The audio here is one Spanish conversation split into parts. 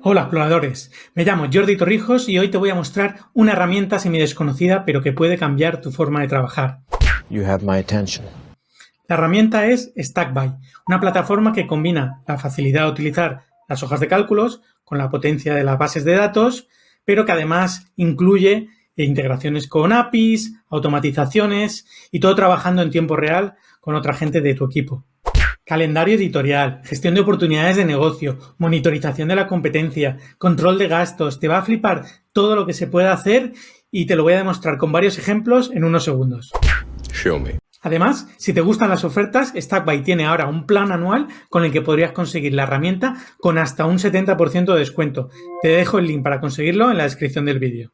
Hola exploradores, me llamo Jordi Torrijos y hoy te voy a mostrar una herramienta semidesconocida pero que puede cambiar tu forma de trabajar. You have my attention. La herramienta es StackBy, una plataforma que combina la facilidad de utilizar las hojas de cálculos con la potencia de las bases de datos, pero que además incluye integraciones con APIs, automatizaciones y todo trabajando en tiempo real con otra gente de tu equipo. Calendario editorial, gestión de oportunidades de negocio, monitorización de la competencia, control de gastos. Te va a flipar todo lo que se puede hacer y te lo voy a demostrar con varios ejemplos en unos segundos. Show me. Además, si te gustan las ofertas, StackBy tiene ahora un plan anual con el que podrías conseguir la herramienta con hasta un 70% de descuento. Te dejo el link para conseguirlo en la descripción del vídeo.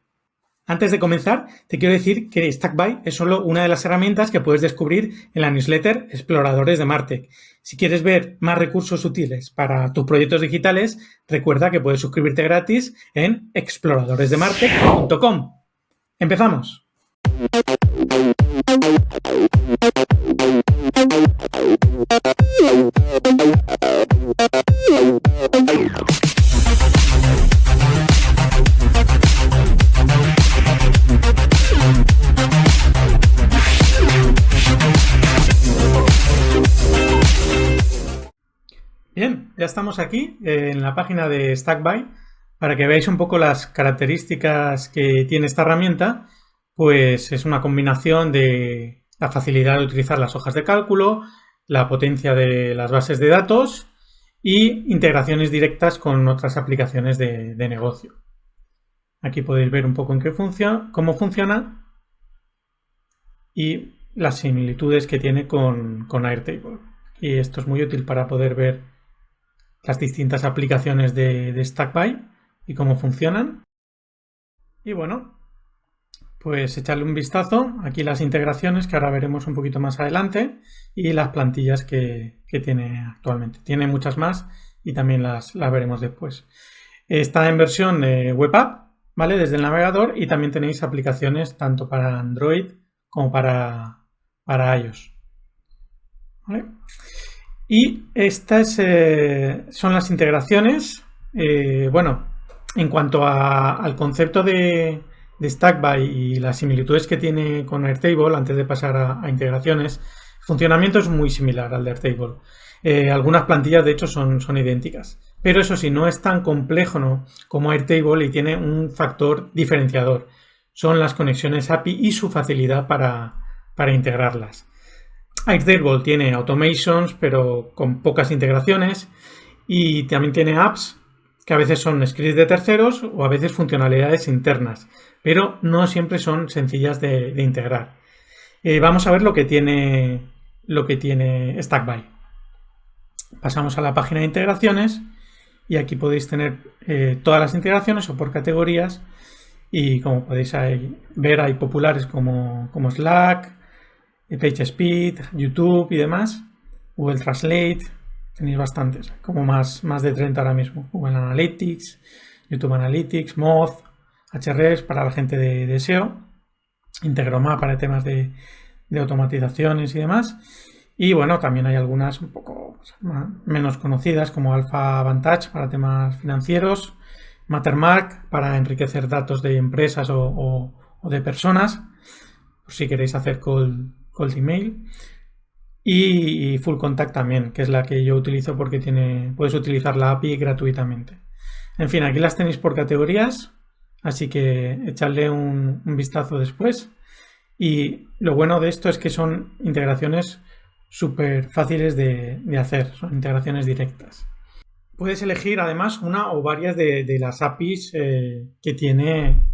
Antes de comenzar, te quiero decir que StackBy es solo una de las herramientas que puedes descubrir en la newsletter Exploradores de Martech. Si quieres ver más recursos útiles para tus proyectos digitales, recuerda que puedes suscribirte gratis en exploradoresdemartech.com. ¡Empezamos! Bien, ya estamos aquí en la página de StackBy para que veáis un poco las características que tiene esta herramienta. Pues es una combinación de la facilidad de utilizar las hojas de cálculo, la potencia de las bases de datos y integraciones directas con otras aplicaciones de negocio. Aquí podéis ver un poco cómo funciona y las similitudes que tiene con Airtable. Y esto es muy útil para poder ver las distintas aplicaciones de StackBy y cómo funcionan. Y bueno, pues echarle un vistazo. Aquí las integraciones que ahora veremos un poquito más adelante y las plantillas que tiene actualmente. Tiene muchas más y también las veremos después. Está en versión web app, ¿vale? Desde el navegador, y también tenéis aplicaciones tanto para Android como para iOS, ¿vale? Y estas son las integraciones. Bueno, en cuanto al concepto de StackBy y las similitudes que tiene con Airtable, antes de pasar a integraciones, el funcionamiento es muy similar al de Airtable. Algunas plantillas, de hecho, son idénticas. Pero eso sí, no es tan complejo, ¿no?, como Airtable, y tiene un factor diferenciador. Son las conexiones API y su facilidad para integrarlas. Airtable tiene automations, pero con pocas integraciones, y también tiene apps que a veces son scripts de terceros o a veces funcionalidades internas, pero no siempre son sencillas de integrar. Vamos a ver lo que tiene StackBy. Pasamos a la página de integraciones y aquí podéis tener todas las integraciones o por categorías, y como podéis ver, hay populares como Slack, PageSpeed, YouTube y demás. Google Translate, tenéis bastantes, como más de 30 ahora mismo. Google Analytics, YouTube Analytics, Moz, Ahrefs para la gente de SEO, Integromat para temas de automatizaciones y demás. Y bueno, también hay algunas un poco menos conocidas, como Alpha Vantage para temas financieros, Mattermark para enriquecer datos de empresas o de personas, por si queréis hacer cold email, y Full Contact también, que es la que yo utilizo porque puedes utilizar la API gratuitamente. En fin, aquí las tenéis por categorías, así que echadle un vistazo después. Y lo bueno de esto es que son integraciones súper fáciles de hacer, son integraciones directas. Puedes elegir además una o varias de las APIs que tiene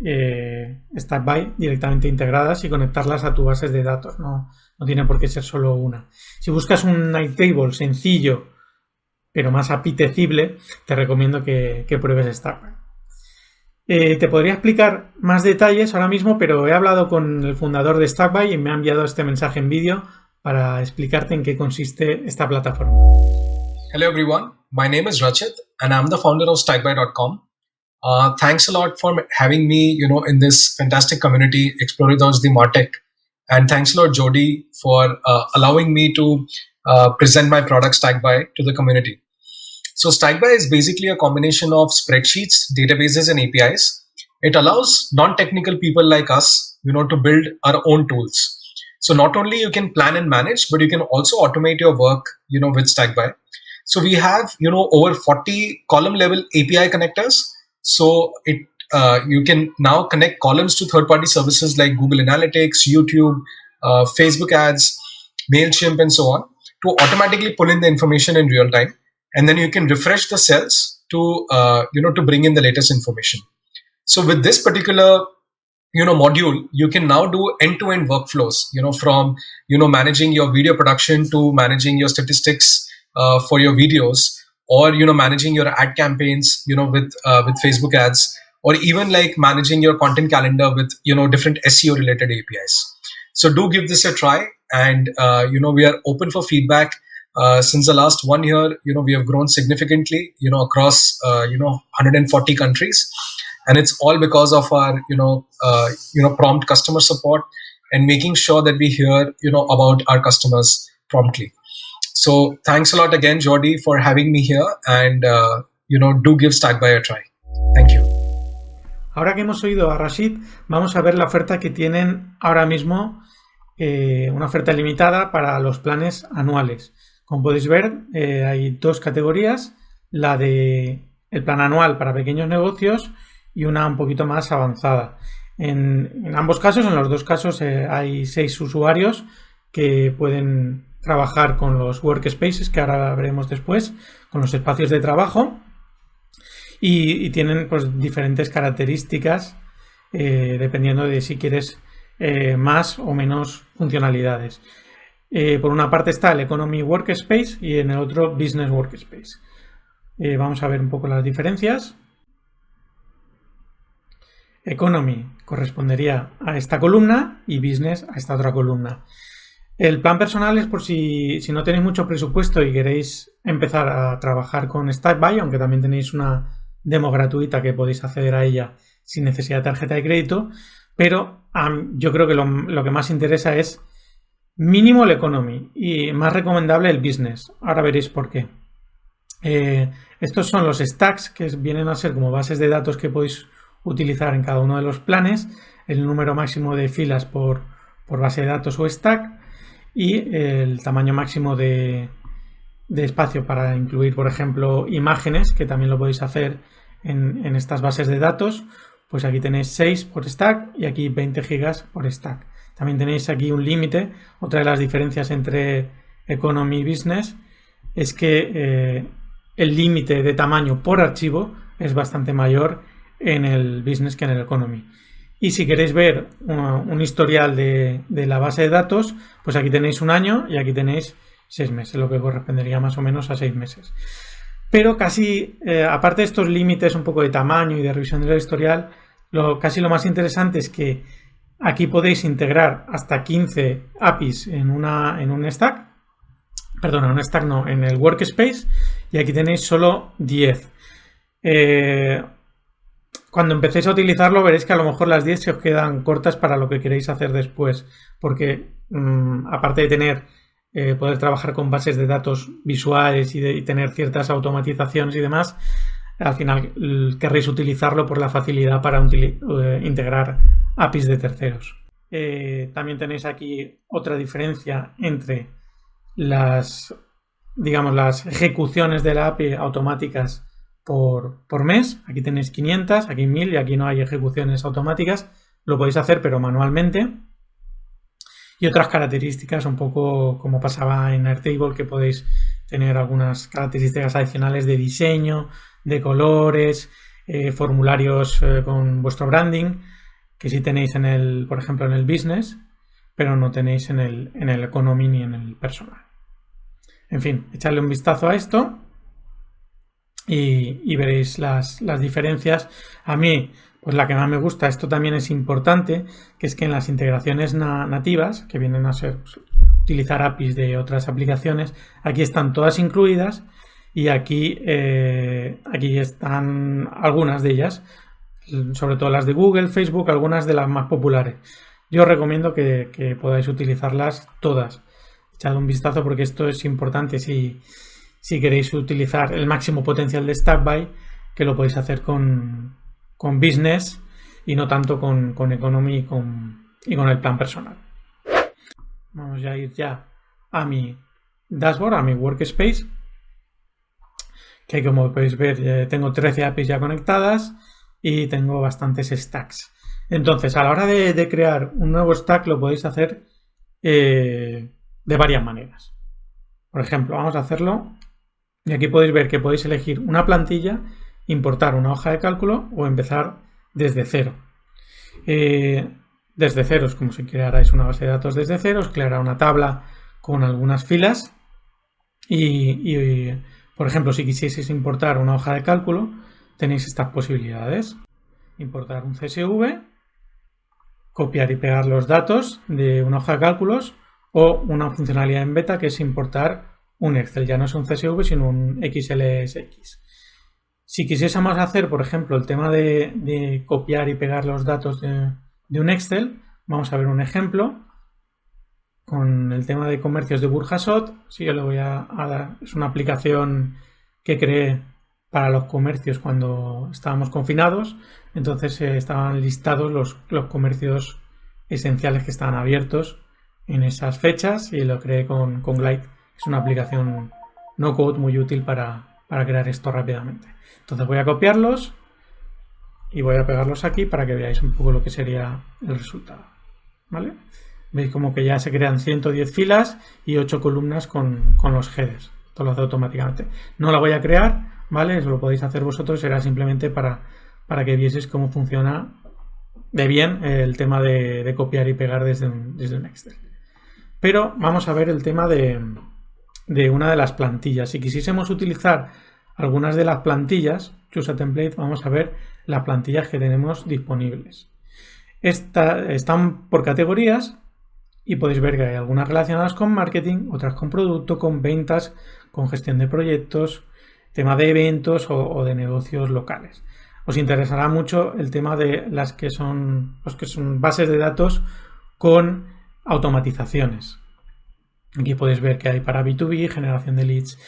StackBy directamente integradas y conectarlas a tus bases de datos. No tiene por qué ser solo una. Si buscas un Airtable sencillo pero más apetecible, te recomiendo que pruebes StackBy. Te podría explicar más detalles ahora mismo, pero he hablado con el fundador de StackBy y me ha enviado este mensaje en vídeo para explicarte en qué consiste esta plataforma. Hello everyone, my name is Rachit and I'm the founder of StackBy.com. Thanks a lot for having me, in this fantastic community, Exploradores de Martech. And thanks a lot, Jody, for allowing me to present my product StackBy to the community. So StackBy is basically a combination of spreadsheets, databases, and APIs. It allows non-technical people like us, to build our own tools. So not only you can plan and manage, but you can also automate your work, with StackBy. So we have, over 40 column level API connectors. So you can now connect columns to third-party services like Google Analytics, YouTube, Facebook ads, MailChimp, and so on, to automatically pull in the information in real time. And then you can refresh the cells to bring in the latest information. So with this particular module, you can now do end-to-end workflows, from, managing your video production to managing your statistics for your videos, or, managing your ad campaigns, with Facebook ads, or even like managing your content calendar with, different SEO related APIs. So do give this a try. And, we are open for feedback. Since the last 1 year, we have grown significantly, across, 140 countries. And it's all because of our, prompt customer support and making sure that we hear, about our customers promptly. So thanks a lot again, Jordi, for having me here. And, do give StackBy a try. Thank you. Ahora que hemos oído a Rashid, vamos a ver la oferta que tienen ahora mismo, una oferta limitada para los planes anuales. Como podéis ver, hay dos categorías, la de el plan anual para pequeños negocios y una un poquito más avanzada. En ambos casos, en los dos casos, hay 6 usuarios que pueden trabajar con los workspaces, que ahora veremos después, con los espacios de trabajo, y tienen pues diferentes características dependiendo de si quieres más o menos funcionalidades. Por una parte está el Economy Workspace y en el otro Business Workspace. Vamos a ver un poco las diferencias. Economy correspondería a esta columna y Business a esta otra columna. El plan personal es por si no tenéis mucho presupuesto y queréis empezar a trabajar con StackBy, aunque también tenéis una demo gratuita que podéis acceder a ella sin necesidad de tarjeta de crédito, pero yo creo que lo que más interesa es mínimo el Economy y más recomendable el Business. Ahora veréis por qué. Estos son los stacks, que vienen a ser como bases de datos que podéis utilizar en cada uno de los planes, el número máximo de filas por base de datos o stack y el tamaño máximo de espacio para incluir, por ejemplo, imágenes, que también lo podéis hacer en estas bases de datos. Pues aquí tenéis 6 por stack y aquí 20 gigas por stack. También tenéis aquí un límite. Otra de las diferencias entre Economy y Business es que el límite de tamaño por archivo es bastante mayor en el Business que en el Economy. Y si queréis ver un historial de la base de datos, pues aquí tenéis 1 año y aquí tenéis 6 meses, lo que correspondería más o menos a 6 meses. Pero casi, aparte de estos límites un poco de tamaño y de revisión del historial, casi lo más interesante es que aquí podéis integrar hasta 15 APIs en un stack. Perdona, un stack no, en el Workspace, y aquí tenéis solo 10. Cuando empecéis a utilizarlo veréis que a lo mejor las 10 se os quedan cortas para lo que queréis hacer después, porque aparte de poder trabajar con bases de datos visuales y tener ciertas automatizaciones y demás, al final querréis utilizarlo por la facilidad para integrar APIs de terceros. También tenéis aquí otra diferencia entre las ejecuciones de la API automáticas por mes. Aquí tenéis 500, aquí 1000 y aquí no hay ejecuciones automáticas. Lo podéis hacer pero manualmente. Y otras características, un poco como pasaba en Airtable, que podéis tener algunas características adicionales de diseño, de colores, formularios con vuestro branding, que sí tenéis por ejemplo en el Business, pero no tenéis en el Economy ni en el Personal. En fin, echadle un vistazo a esto y veréis las diferencias. A mí, pues la que más me gusta, esto también es importante, que es que en las integraciones nativas, que vienen a ser utilizar APIs de otras aplicaciones, aquí están todas incluidas y aquí están algunas de ellas, sobre todo las de Google, Facebook, algunas de las más populares. Yo os recomiendo que podáis utilizarlas todas. Echad un vistazo porque esto es importante. Si si queréis utilizar el máximo potencial de StackBy, que lo podéis hacer con Business y no tanto con Economy y con el plan personal. Vamos a ir ya a mi dashboard, a mi workspace, que como podéis ver tengo 13 APIs ya conectadas y tengo bastantes stacks. Entonces, a la hora de crear un nuevo stack lo podéis hacer de varias maneras. Por ejemplo, vamos a hacerlo y aquí podéis ver que podéis elegir una plantilla, importar una hoja de cálculo o empezar desde cero. Desde cero es como si crearais una base de datos desde cero, os creará una tabla con algunas filas y por ejemplo, si quisieseis importar una hoja de cálculo, tenéis estas posibilidades. Importar un CSV, copiar y pegar los datos de una hoja de cálculos o una funcionalidad en beta que es importar un Excel. Ya no es un CSV, sino un XLSX. Si quisiésemos hacer, por ejemplo, el tema de copiar y pegar los datos de un Excel, vamos a ver un ejemplo con el tema de comercios de Burjasot. Si yo le voy a dar, es una aplicación que creé para los comercios cuando estábamos confinados. Entonces estaban listados los comercios esenciales que estaban abiertos en esas fechas y lo creé con Glide. Es una aplicación no code muy útil para crear esto rápidamente. Entonces voy a copiarlos y voy a pegarlos aquí para que veáis un poco lo que sería el resultado. ¿Vale? Veis como que ya se crean 110 filas y 8 columnas con los headers. Esto lo hace automáticamente. No la voy a crear, ¿vale? Eso lo podéis hacer vosotros. Será simplemente para que vieseis cómo funciona de bien el tema de copiar y pegar desde un Excel. Pero vamos a ver el tema de una de las plantillas. Si quisiésemos utilizar algunas de las plantillas, Choose a Template, vamos a ver las plantillas que tenemos disponibles. Están por categorías y podéis ver que hay algunas relacionadas con marketing, otras con producto, con ventas, con gestión de proyectos, tema de eventos o de negocios locales. Os interesará mucho el tema de los que son bases de datos con automatizaciones. Aquí podéis ver que hay para B2B, generación de leads,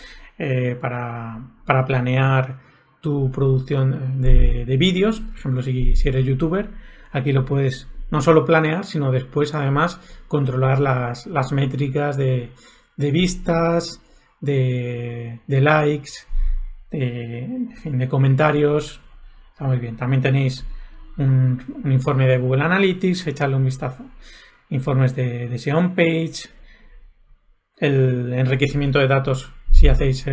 para planear tu producción de vídeos. Por ejemplo, si eres youtuber, aquí lo puedes no solo planear, sino después además controlar las métricas de vistas, de likes, de comentarios. Está muy bien. También tenéis un informe de Google Analytics, echarle un vistazo. Informes de SEO Page, el enriquecimiento de datos. Si hacéis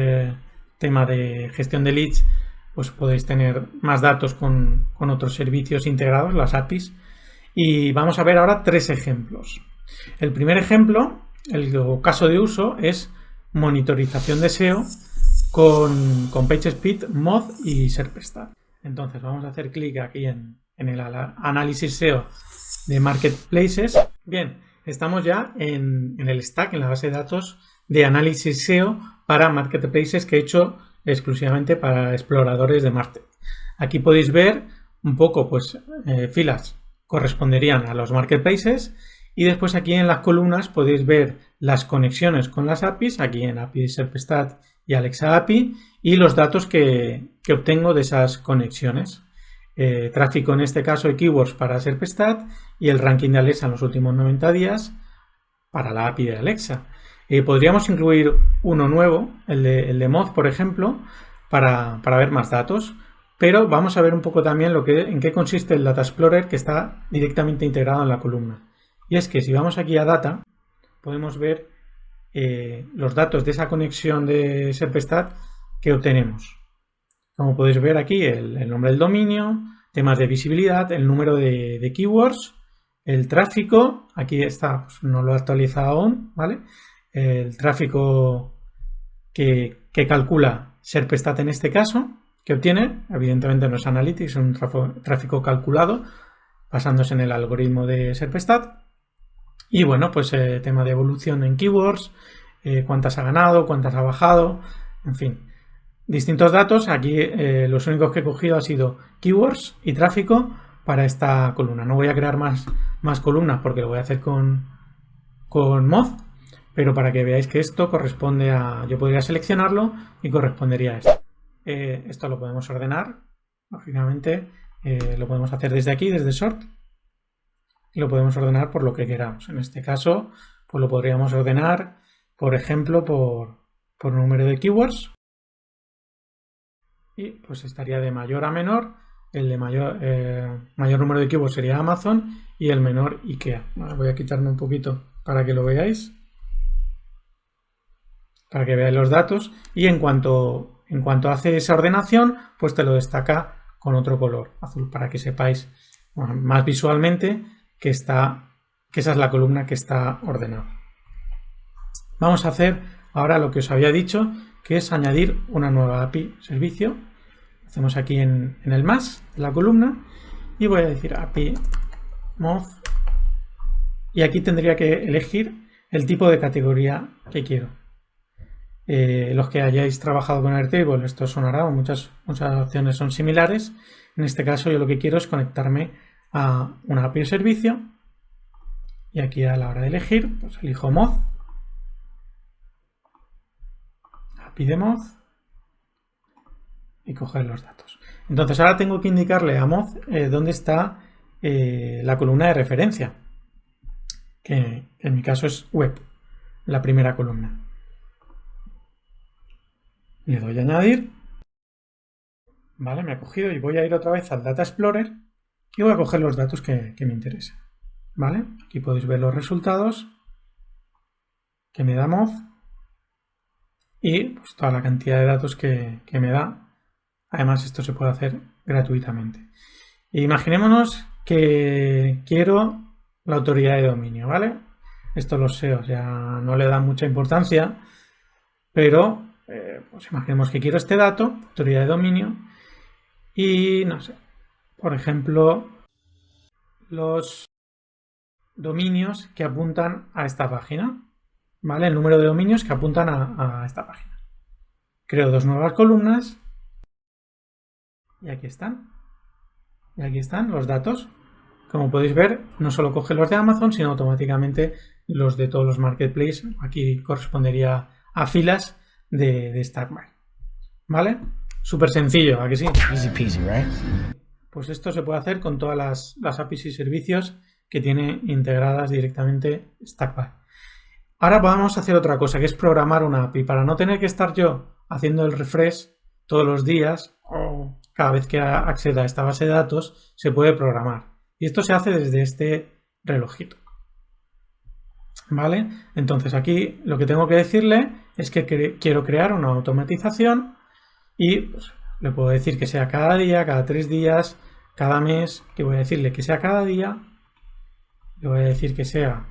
tema de gestión de leads, pues podéis tener más datos con otros servicios integrados, las APIs. Y vamos a ver ahora 3 ejemplos. El primer ejemplo, el caso de uso, es monitorización de SEO con PageSpeed, Moz y Serpstat. Entonces vamos a hacer clic aquí en el análisis SEO de Marketplaces. Bien, estamos ya en el stack, en la base de datos de análisis SEO para Marketplaces que he hecho exclusivamente para exploradores de Martech. Aquí podéis ver un poco, pues, filas corresponderían a los Marketplaces y después aquí en las columnas podéis ver las conexiones con las APIs, aquí en API Serpstat y Alexa API, y los datos que obtengo de esas conexiones. Tráfico en este caso y keywords para Serpstat y el ranking de Alexa en los últimos 90 días para la API de Alexa. Podríamos incluir uno nuevo, el de Moz, por ejemplo, para ver más datos, pero vamos a ver un poco también en qué consiste el Data Explorer, que está directamente integrado en la columna. Y es que si vamos aquí a Data, podemos ver los datos de esa conexión de Serpstat que obtenemos. Como podéis ver aquí, el nombre del dominio, temas de visibilidad, el número de keywords, el tráfico, aquí está, pues no lo he actualizado aún, ¿vale? El tráfico que calcula Serpstat en este caso, que obtiene, evidentemente no es Analytics, es un tráfico calculado basándose en el algoritmo de Serpstat. Y bueno, pues tema de evolución en keywords, cuántas ha ganado, cuántas ha bajado, en fin. Distintos datos, aquí los únicos que he cogido ha sido keywords y tráfico para esta columna. No voy a crear más columnas porque lo voy a hacer con Moz, pero para que veáis que esto corresponde a... Yo podría seleccionarlo y correspondería a esto. Esto lo podemos ordenar, lógicamente lo podemos hacer desde aquí, desde Sort, y lo podemos ordenar por lo que queramos. En este caso, pues lo podríamos ordenar, por ejemplo, por número de keywords, y pues estaría de mayor a menor. El de mayor número de keywords sería Amazon y el menor IKEA. Bueno, voy a quitarme un poquito para que lo veáis, para que veáis los datos, y en cuanto hace esa ordenación, pues te lo destaca con otro color azul, para que sepáis más visualmente que esa es la columna que está ordenada. Vamos a hacer ahora lo que os había dicho, que es añadir una nueva API servicio. Hacemos aquí en el más de la columna y voy a decir API moz, y aquí tendría que elegir el tipo de categoría que quiero. Los que hayáis trabajado con Airtable, esto sonará, muchas opciones son similares. En este caso yo lo que quiero es conectarme a una API de servicio, y aquí a la hora de elegir, pues elijo moz, API de moz, y coger los datos. Entonces ahora tengo que indicarle a moz dónde está la columna de referencia, que en mi caso es web, la primera columna. Le doy a añadir. Vale, me ha cogido, y voy a ir otra vez al Data Explorer y voy a coger los datos que me interesan. Vale, aquí podéis ver los resultados que me da moz y pues toda la cantidad de datos que me da. Además, esto se puede hacer gratuitamente. Imaginémonos que quiero la autoridad de dominio, ¿vale? Esto los SEOs ya no le dan mucha importancia, pero pues imaginemos que quiero este dato, autoridad de dominio, y no sé, por ejemplo, los dominios que apuntan a esta página, ¿vale? El número de dominios que apuntan a esta página. Creo dos nuevas columnas y aquí están. Y aquí están los datos. Como podéis ver, no solo coge los de Amazon, sino automáticamente los de todos los marketplaces. Aquí correspondería a filas de StackBuy. ¿Vale? Súper sencillo, ¿a que sí? Easy peasy, right? Pues esto se puede hacer con todas las APIs y servicios que tiene integradas directamente StackBuy. Ahora vamos a hacer otra cosa, que es programar una API. Para no tener que estar yo haciendo el refresh todos los días o cada vez que acceda a esta base de datos, se puede programar. Y esto se hace desde este relojito. ¿Vale? Entonces aquí lo que tengo que decirle es que quiero crear una automatización y pues, le puedo decir que sea cada día, cada 3 días, cada mes, que voy a decirle que sea cada día, le voy a decir que sea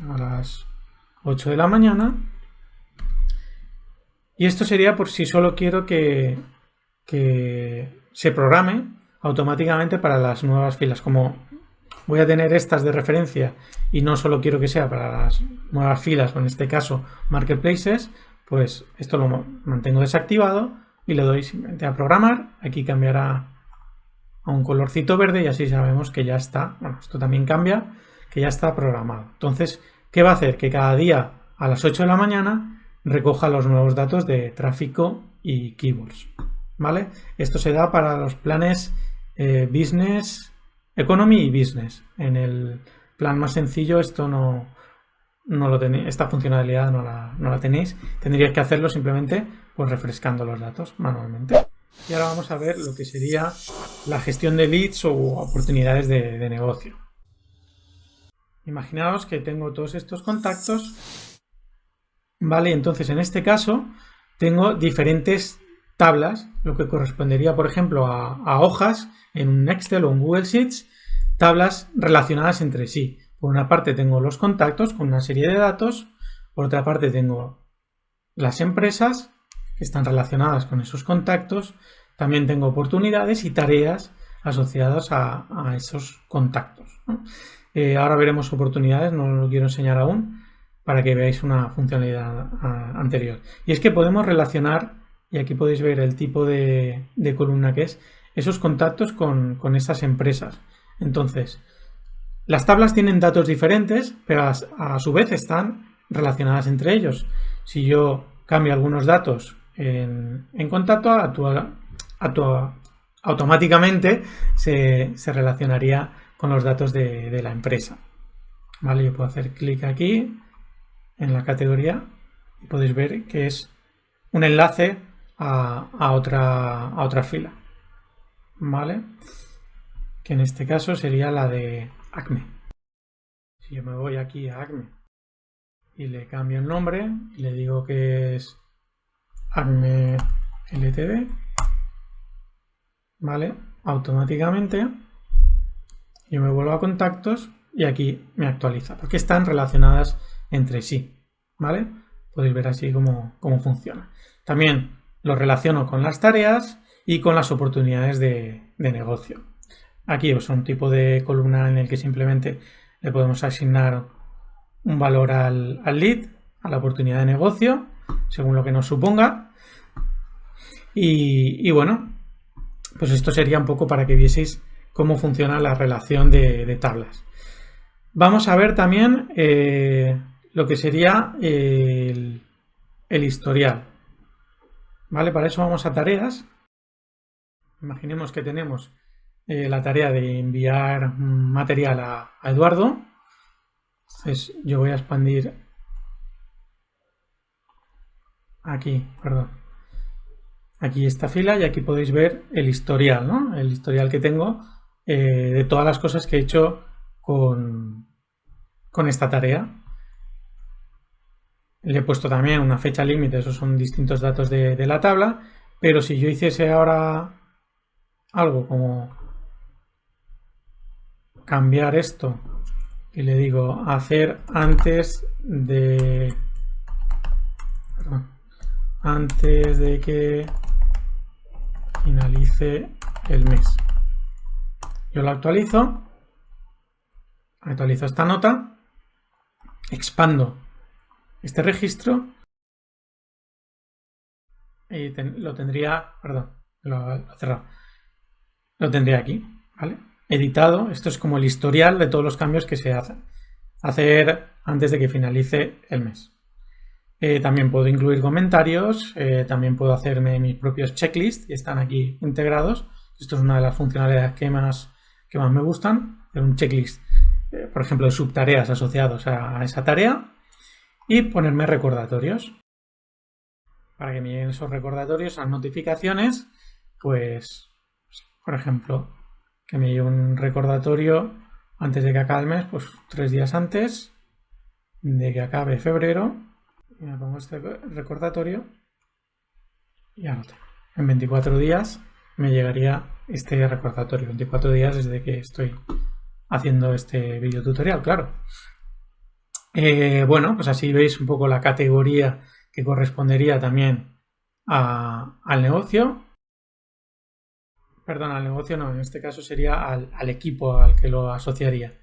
a las 8 de la mañana, y esto sería por si solo quiero que se programe automáticamente para las nuevas filas. Como voy a tener estas de referencia y no solo quiero que sea para las nuevas filas, o en este caso marketplaces, pues esto lo mantengo desactivado y le doy simplemente a programar. Aquí cambiará a un colorcito verde y así sabemos que ya está. Bueno, esto también cambia, que ya está programado. Entonces, ¿qué va a hacer? Que cada día a las 8 de la mañana recoja los nuevos datos de tráfico y keywords. ¿Vale? Esto se da para los planes Business, Economy y Business. En el plan más sencillo esto no lo tenéis, esta funcionalidad no la tenéis. Tendríais que hacerlo simplemente pues refrescando los datos manualmente. Y ahora vamos a ver lo que sería la gestión de leads o oportunidades de negocio. Imaginaos que tengo todos estos contactos, ¿vale? Entonces en este caso tengo diferentes tablas, lo que correspondería por ejemplo a hojas en un Excel o un Google Sheets, tablas relacionadas entre sí. Por una parte tengo los contactos con una serie de datos, por otra parte tengo las empresas que están relacionadas con esos contactos, también tengo oportunidades y tareas asociadas a esos contactos, ¿no? Ahora veremos oportunidades, no lo quiero enseñar aún, para que veáis una funcionalidad anterior. Y es que podemos relacionar, y aquí podéis ver el tipo de columna que es, esos contactos con esas empresas. Entonces, las tablas tienen datos diferentes, pero a su vez están relacionadas entre ellos. Si yo cambio algunos datos en contacto, automáticamente se relacionaría con los datos de la empresa. ¿Vale? Yo puedo hacer clic aquí en la categoría y podéis ver que es un enlace a otra fila. ¿Vale? Que en este caso sería la de Acme. Si yo me voy aquí a Acme y le cambio el nombre y le digo que es Acme Ltd, ¿vale? Automáticamente yo me vuelvo a contactos y aquí me actualiza, porque están relacionadas entre sí, ¿vale? Podéis ver así cómo funciona. También lo relaciono con las tareas y con las oportunidades de negocio. Aquí es un tipo de columna en el que simplemente le podemos asignar un valor al lead, a la oportunidad de negocio, según lo que nos suponga. Y bueno, pues esto sería un poco para que vieseis cómo funciona la relación de tablas. Vamos a ver también lo que sería el historial. ¿Vale? Para eso vamos a tareas. Imaginemos que tenemos la tarea de enviar material a Eduardo. Entonces yo voy a expandir aquí esta fila y aquí podéis ver el historial, ¿no? El historial que tengo de todas las cosas que he hecho con esta tarea. Le he puesto también una fecha límite, esos son distintos datos de la tabla, pero si yo hiciese ahora algo como cambiar esto y le digo hacer antes de que finalice el mes, yo lo actualizo esta nota, expando este registro y lo tendría, lo he cerrado, lo tendría aquí, ¿vale? Editado. Esto es como el historial de todos los cambios que se hacen. Hacer antes de que finalice el mes. También puedo incluir comentarios, también puedo hacerme mis propios checklists y están aquí integrados. Esto es una de las funcionalidades que más me gustan. Hacer un checklist, por ejemplo, de subtareas asociados a esa tarea y ponerme recordatorios. Para que me lleguen esos recordatorios, esas notificaciones, pues, por ejemplo, que me llegue un recordatorio antes de que acabe el mes, pues 3 días antes de que acabe febrero. Y me pongo este recordatorio y ya lo tengo. En 24 días me llegaría este recordatorio. 24 días desde que estoy haciendo este video tutorial, claro. Bueno, pues así veis un poco la categoría que correspondería también al negocio. Perdón, al negocio no, en este caso sería al equipo al que lo asociaría.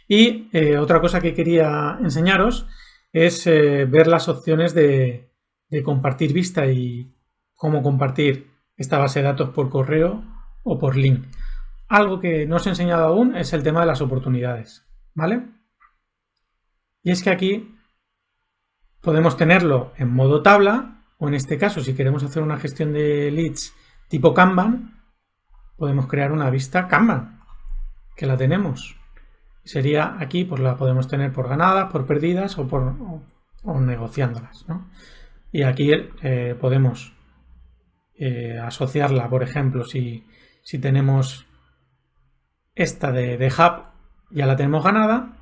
Y otra cosa que quería enseñaros es ver las opciones de compartir vista y cómo compartir esta base de datos por correo o por link. Algo que no os he enseñado aún es el tema de las oportunidades, ¿vale? Y es que aquí podemos tenerlo en modo tabla o en este caso si queremos hacer una gestión de leads tipo Kanban, podemos crear una vista Kanban, que la tenemos. Sería aquí, pues la podemos tener por ganadas, por perdidas o negociándolas, ¿no? Y aquí podemos asociarla, por ejemplo, si tenemos esta de Hub, ya la tenemos ganada,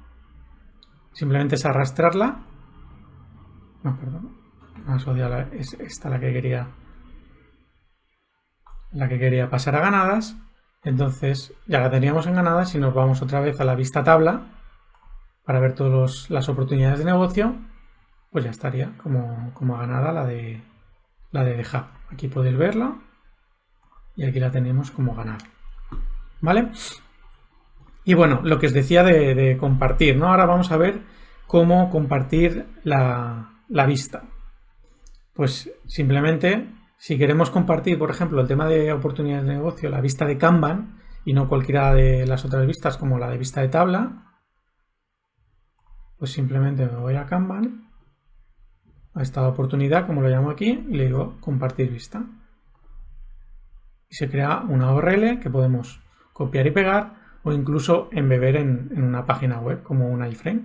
simplemente es arrastrarla. No, perdón, asociarla, es esta la que quería pasar a ganadas. Entonces ya la teníamos en ganadas y nos vamos otra vez a la vista tabla para ver todas las oportunidades de negocio, pues ya estaría como ganada la de Hub. Aquí podéis verla y aquí la tenemos como ganada, ¿vale? Y bueno, lo que os decía de compartir, ¿no? Ahora vamos a ver cómo compartir la vista. Pues simplemente, si queremos compartir, por ejemplo, el tema de oportunidades de negocio, la vista de Kanban y no cualquiera de las otras vistas como la de vista de tabla, pues simplemente me voy a Kanban a esta oportunidad, como lo llamo aquí, y le digo compartir vista. Y se crea una URL que podemos copiar y pegar o incluso embeber en una página web como un iframe.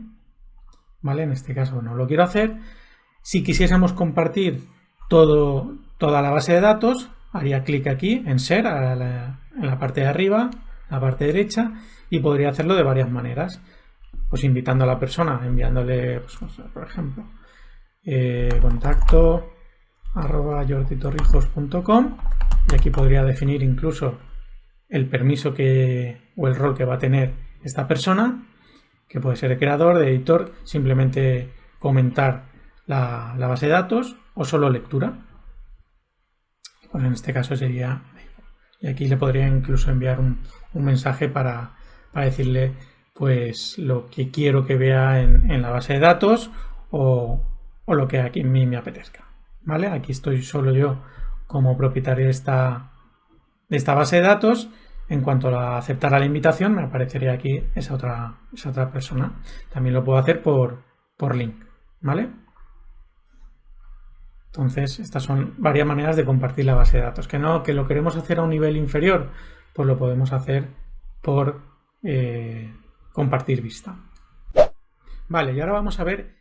¿Vale? En este caso no lo quiero hacer. Si quisiésemos compartir toda la base de datos, haría clic aquí en Share en la parte de arriba, la parte derecha, y podría hacerlo de varias maneras. Pues invitando a la persona, enviándole, pues, por ejemplo, contacto@jorditorrijos.com, y aquí podría definir incluso el permiso o el rol que va a tener esta persona, que puede ser de creador, de editor, simplemente comentar la base de datos o solo lectura. Pues en este caso sería, y aquí le podría incluso enviar un mensaje para decirle pues lo que quiero que vea en la base de datos o lo que aquí a mí me apetezca. ¿Vale? Aquí estoy solo yo como propietario de esta base de datos. En cuanto a aceptar la invitación, me aparecería aquí esa otra persona. También lo puedo hacer por link. ¿Vale? Entonces, estas son varias maneras de compartir la base de datos. Que lo queremos hacer a un nivel inferior, pues lo podemos hacer por compartir vista. Vale, y ahora vamos a ver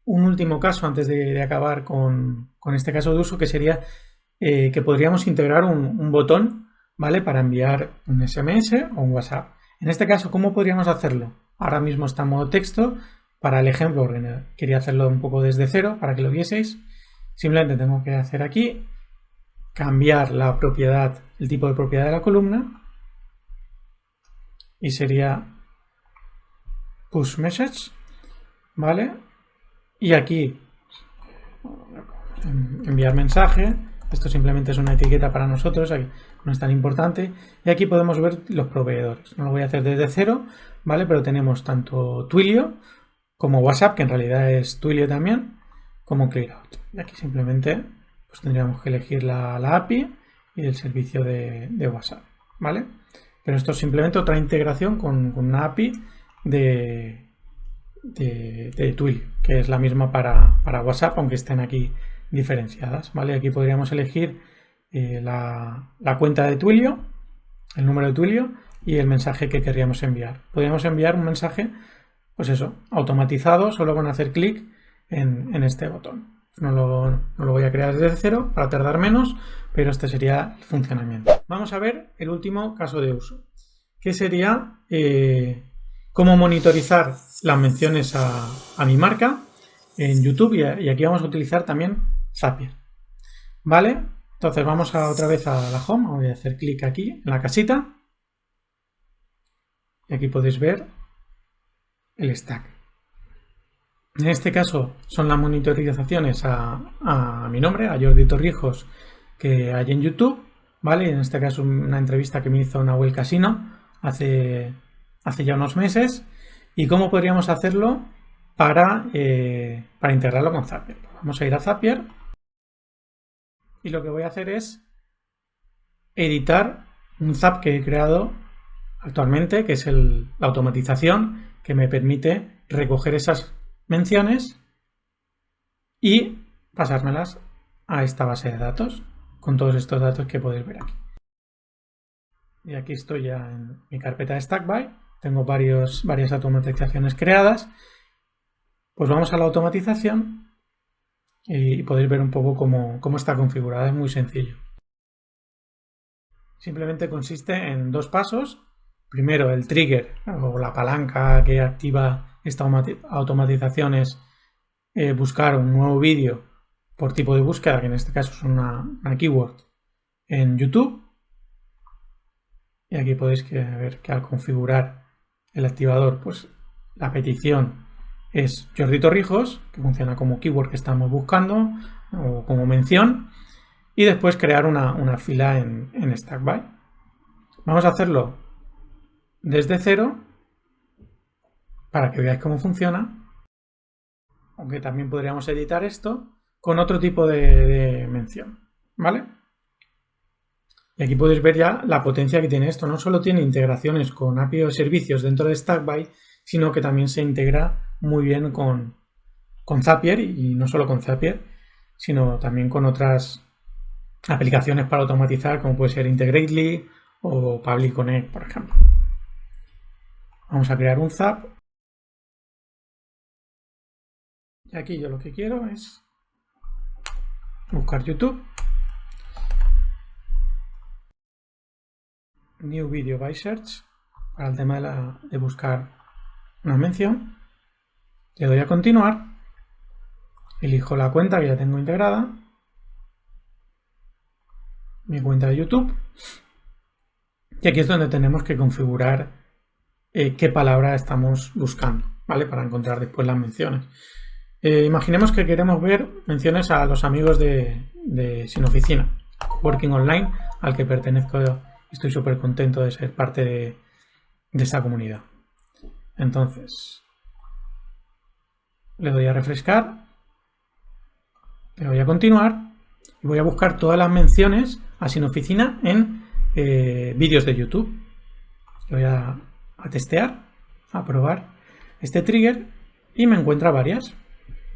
un último caso antes de acabar con este caso de uso, que sería que podríamos integrar un botón, ¿vale? Para enviar un SMS o un WhatsApp. En este caso, ¿cómo podríamos hacerlo? Ahora mismo está en modo texto. Para el ejemplo, quería hacerlo un poco desde cero para que lo vieseis. Simplemente tengo que hacer aquí, cambiar la propiedad, el tipo de propiedad de la columna, y sería push message, ¿vale? Y aquí enviar mensaje. Esto simplemente es una etiqueta para nosotros, aquí no es tan importante. Y aquí podemos ver los proveedores. No lo voy a hacer desde cero, ¿vale? Pero tenemos tanto Twilio como WhatsApp, que en realidad es Twilio también, como ClearOut. Y aquí simplemente pues tendríamos que elegir la API y el servicio de WhatsApp, ¿vale? Pero esto es simplemente otra integración con una API de Twilio, que es la misma para WhatsApp, aunque estén aquí diferenciadas, ¿vale? Aquí podríamos elegir la cuenta de Twilio, el número de Twilio y el mensaje que querríamos enviar. Podríamos enviar un mensaje, pues eso, automatizado, solo con hacer clic en este botón. No lo voy a crear desde cero para tardar menos, pero este sería el funcionamiento. Vamos a ver el último caso de uso, que sería cómo monitorizar las menciones a mi marca en YouTube, y aquí vamos a utilizar también Zapier. ¿Vale? Entonces vamos otra vez a la home, voy a hacer clic aquí en la casita y aquí podéis ver el stack. En este caso son las monitorizaciones a mi nombre, a Jordi Torrijos, que hay en YouTube, ¿vale? En este caso una entrevista que me hizo Nahuel Casino hace ya unos meses. ¿Y cómo podríamos hacerlo para integrarlo con Zapier? Vamos a ir a Zapier y lo que voy a hacer es editar un Zap que he creado actualmente, que es la automatización que me permite recoger esas menciones y pasármelas a esta base de datos con todos estos datos que podéis ver aquí. Y aquí estoy ya en mi carpeta de StackBy. Tengo varias automatizaciones creadas. Pues vamos a la automatización y podéis ver un poco cómo está configurada. Es muy sencillo. Simplemente consiste en dos pasos. Primero, el trigger o la palanca que activa esta automatización es buscar un nuevo vídeo por tipo de búsqueda, que en este caso es una keyword en YouTube. Y aquí podéis ver que al configurar el activador, pues la petición es Jordi Torrijos, que funciona como keyword que estamos buscando o como mención, y después crear una fila en StackBy. Vamos a hacerlo desde cero para que veáis cómo funciona, aunque también podríamos editar esto con otro tipo de mención, ¿vale? Y aquí podéis ver ya la potencia que tiene esto. No solo tiene integraciones con API o servicios dentro de StackBy, sino que también se integra muy bien con Zapier, y no solo con Zapier, sino también con otras aplicaciones para automatizar, como puede ser Integrately o Public Connect, por ejemplo. Vamos a crear un Zap. Y aquí yo lo que quiero es buscar YouTube. New Video by Search para el tema de buscar una mención. Le doy a continuar. Elijo la cuenta que ya tengo integrada. Mi cuenta de YouTube. Y aquí es donde tenemos que configurar qué palabra estamos buscando, ¿vale? Para encontrar después las menciones. Imaginemos que queremos ver menciones a los amigos de Sin Oficina, Working Online, al que pertenezco. Estoy súper contento de ser parte de esta comunidad. Entonces, le doy a refrescar, le doy a continuar y voy a buscar todas las menciones a Sin Oficina en vídeos de YouTube. Le voy a testear, a probar este trigger y me encuentra varias.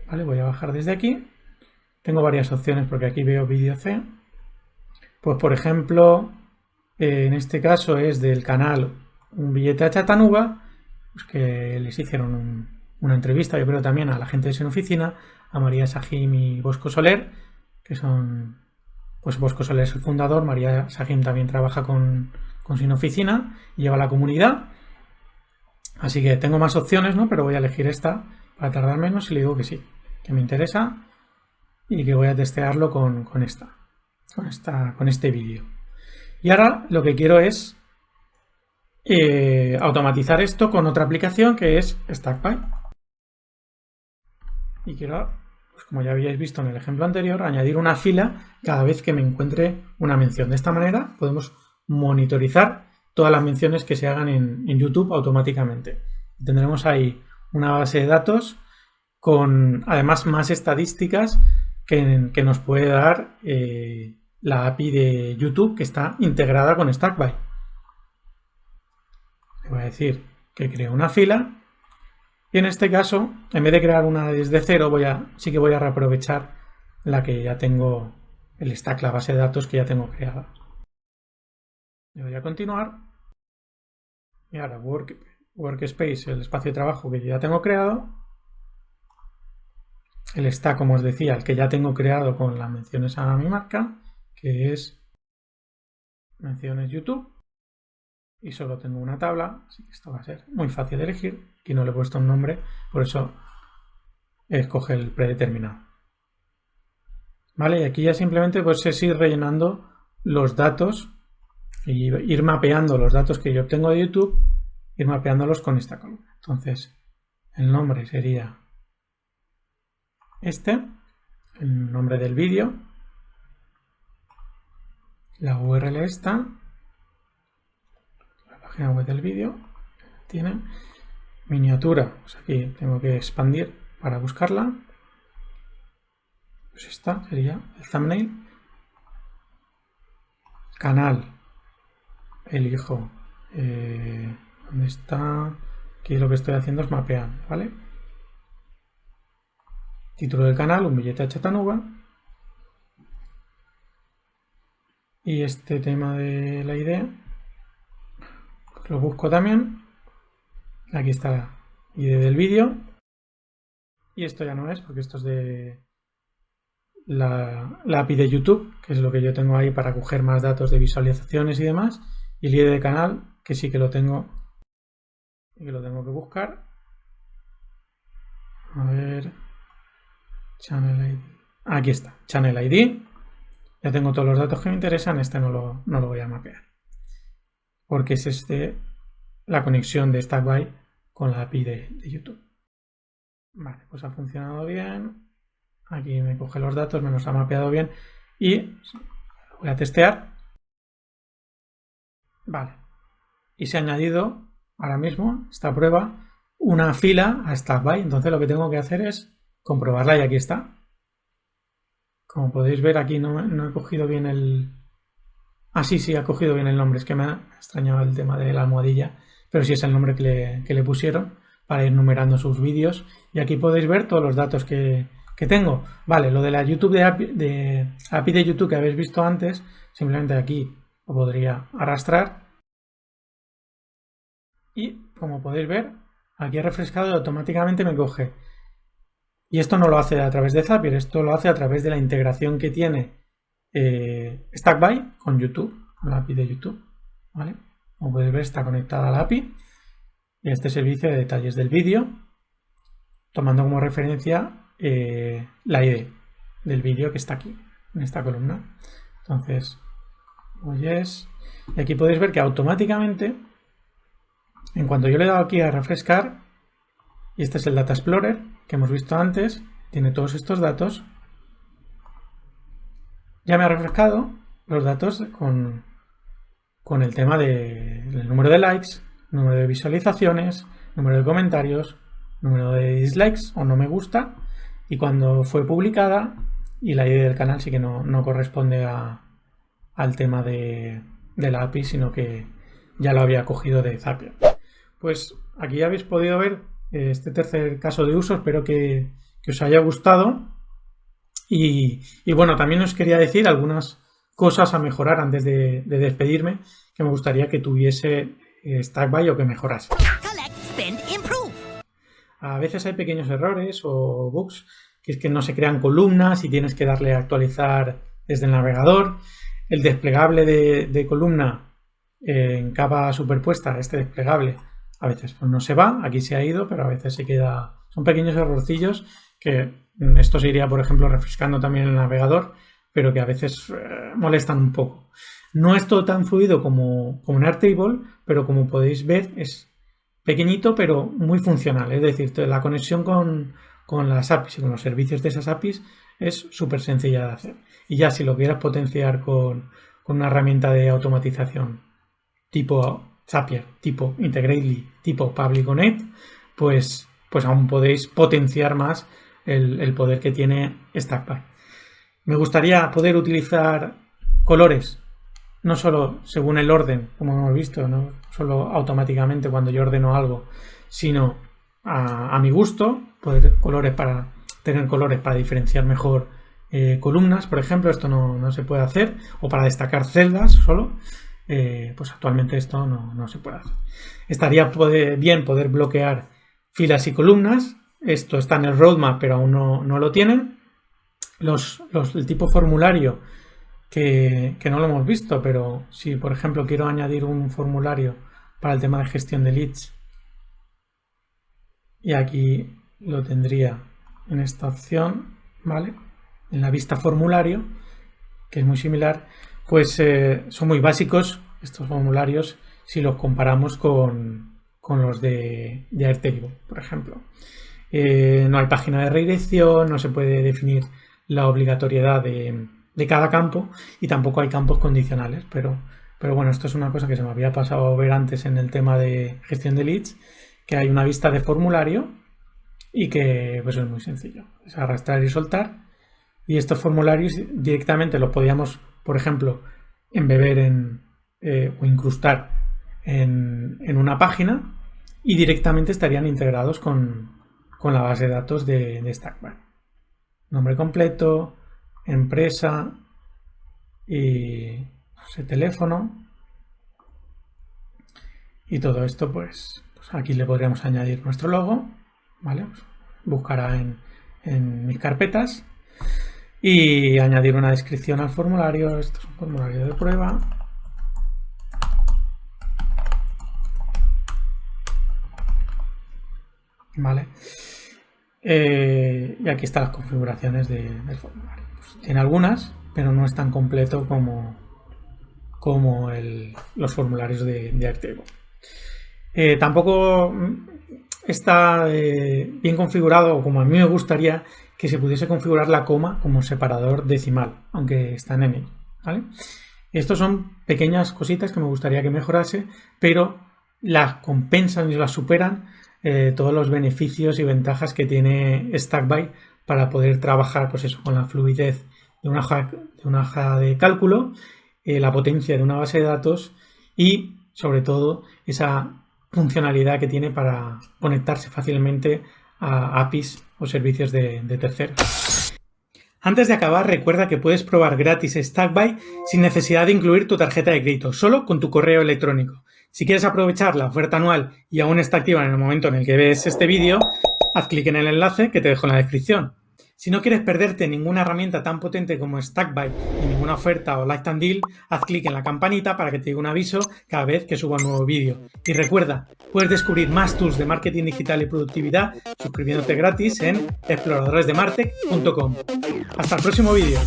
Vale, voy a bajar desde aquí. Tengo varias opciones porque aquí veo vídeo C. Pues por ejemplo, en este caso es del canal Un Billete a Chattanooga, pues que les hicieron una entrevista, yo creo también a la gente de Sin Oficina, a María Sajim y Bosco Soler, que son, pues Bosco Soler es el fundador, María Sajim también trabaja con Sin Oficina y lleva la comunidad. Así que tengo más opciones, ¿no? Pero voy a elegir esta para tardar menos y le digo que sí, que me interesa y que voy a testearlo con este vídeo. Y ahora lo que quiero es automatizar esto con otra aplicación que es StackPy. Y quiero, pues como ya habíais visto en el ejemplo anterior, añadir una fila cada vez que me encuentre una mención. De esta manera podemos monitorizar todas las menciones que se hagan en YouTube automáticamente. Tendremos ahí una base de datos con además más estadísticas que nos puede dar la API de YouTube, que está integrada con StackPy. Le voy a decir que creo una fila y en este caso, en vez de crear una desde cero, sí que voy a reaprovechar la que ya tengo, el stack, la base de datos que ya tengo creada. Le doy a continuar y ahora Workspace, el espacio de trabajo que yo ya tengo creado, el stack, como os decía, el que ya tengo creado con las menciones a mi marca, que es menciones YouTube, y solo tengo una tabla, así que esto va a ser muy fácil de elegir. Aquí no le he puesto un nombre, por eso escoge el predeterminado. Vale, y aquí ya simplemente pues es ir rellenando los datos y ir mapeando los datos que yo obtengo de YouTube, ir mapeándolos con esta columna. Entonces, el nombre sería el nombre del vídeo, la URL esta, la página web del vídeo, tiene miniatura, pues aquí tengo que expandir para buscarla, pues esta sería el thumbnail, canal, elijo, ¿dónde está? Aquí lo que estoy haciendo es mapear, ¿vale? Título del canal, Un Billete a Chattanooga. Y este tema de la idea, pues lo busco también. Aquí está la ID del vídeo. Y esto ya no es, porque esto es de la API de YouTube, que es lo que yo tengo ahí para coger más datos de visualizaciones y demás. Y el ID de canal, que sí que lo tengo y que lo tengo que buscar. A ver, Channel ID. Aquí está, Channel ID. Ya tengo todos los datos que me interesan. Este no lo voy a mapear, porque es la conexión de StackPy con la API de YouTube. Vale, pues ha funcionado bien. Aquí me coge los datos, me los ha mapeado bien y lo voy a testear. Vale, y se ha añadido ahora mismo esta prueba una fila a StackPy. Entonces lo que tengo que hacer es comprobarla y aquí está. Como podéis ver, aquí no he cogido bien el... Ah, sí, ha cogido bien el nombre. Es que me ha extrañado el tema de la almohadilla, pero sí es el nombre que le pusieron para ir numerando sus vídeos. Y aquí podéis ver todos los datos que ¿Qué tengo? Vale, lo de la YouTube de API de YouTube que habéis visto antes, simplemente aquí lo podría arrastrar. Y como podéis ver, aquí he refrescado y automáticamente me coge. Y esto no lo hace a través de Zapier, esto lo hace a través de la integración que tiene Stackby con YouTube, con la API de YouTube. ¿Vale? Como podéis ver, está conectada a la API y este servicio de detalles del vídeo, tomando como referencia la ID del vídeo que está aquí, en esta columna. Entonces, yes. Y aquí podéis ver que automáticamente, en cuanto yo le he dado aquí a refrescar, y este es el Data Explorer que hemos visto antes, tiene todos estos datos, ya me ha refrescado los datos con el tema del número de likes, número de visualizaciones, número de comentarios, número de dislikes o no me gusta, y cuando fue publicada, y la ID del canal sí que no corresponde al tema de la API, sino que ya lo había cogido de Zapier. Pues aquí habéis podido ver este tercer caso de uso, espero que os haya gustado. Y bueno, también os quería decir algunas cosas a mejorar antes de despedirme, que me gustaría que tuviese Stackby o que mejorase. A veces hay pequeños errores o bugs, que es que no se crean columnas y tienes que darle a actualizar desde el navegador. El desplegable de columna en capa superpuesta, este desplegable, a veces pues no se va, aquí se ha ido, pero a veces se queda. Son pequeños errorcillos que esto se iría, por ejemplo, refrescando también el navegador, pero que a veces molestan un poco. No es todo tan fluido como un Airtable, pero como podéis ver es pequeñito pero muy funcional. Es decir, la conexión con las APIs y con los servicios de esas APIs es súper sencilla de hacer. Y ya si lo quieras potenciar con una herramienta de automatización tipo Zapier, tipo Integrately, tipo Public Connect, pues aún podéis potenciar más el poder que tiene Stackby. Me gustaría poder utilizar colores, no solo según el orden, como hemos visto, no solo automáticamente cuando yo ordeno algo, sino a mi gusto, tener colores para diferenciar mejor columnas, por ejemplo. Esto no se puede hacer, o para destacar celdas solo, pues actualmente esto no se puede hacer. Estaría bien poder bloquear filas y columnas. Esto está en el roadmap, pero aún no lo tienen. El tipo formulario, que no lo hemos visto, pero si por ejemplo quiero añadir un formulario para el tema de gestión de leads, y aquí lo tendría en esta opción, ¿vale? En la vista formulario, que es muy similar, pues son muy básicos estos formularios si los comparamos con los de Airtable, por ejemplo. No hay página de redirección, no se puede definir la obligatoriedad de cada campo y tampoco hay campos condicionales, pero bueno, esto es una cosa que se me había pasado a ver antes en el tema de gestión de leads, que hay una vista de formulario y que pues es muy sencillo, es arrastrar y soltar, y estos formularios directamente los podíamos, por ejemplo, embeber o incrustar en una página y directamente estarían integrados con la base de datos de Stackby. Nombre completo, empresa y teléfono, y todo esto pues aquí le podríamos añadir nuestro logo, ¿vale? Pues buscará en mis carpetas y añadir una descripción al formulario. Esto es un formulario de prueba. Vale. Y aquí están las configuraciones del formulario. Pues tiene algunas, pero no es tan completo como los formularios de Airtable. Tampoco está bien configurado, o como a mí me gustaría que se pudiese configurar la coma como separador decimal, aunque está en N, ¿vale? Estos son pequeñas cositas que me gustaría que mejorase, pero las compensan y las superan todos los beneficios y ventajas que tiene Stackby para poder trabajar, pues eso, con la fluidez de una hoja de cálculo, la potencia de una base de datos y sobre todo esa funcionalidad que tiene para conectarse fácilmente a APIs o servicios de terceros. Antes de acabar, recuerda que puedes probar gratis StackBuy sin necesidad de incluir tu tarjeta de crédito, solo con tu correo electrónico. Si quieres aprovechar la oferta anual y aún está activa en el momento en el que ves este vídeo, haz clic en el enlace que te dejo en la descripción. Si no quieres perderte ninguna herramienta tan potente como StackBuy ni ninguna oferta o Lifetime Deal, haz clic en la campanita para que te llegue un aviso cada vez que suba un nuevo vídeo. Y recuerda, puedes descubrir más tools de marketing digital y productividad suscribiéndote gratis en exploradoresdemartech.com. Hasta el próximo vídeo.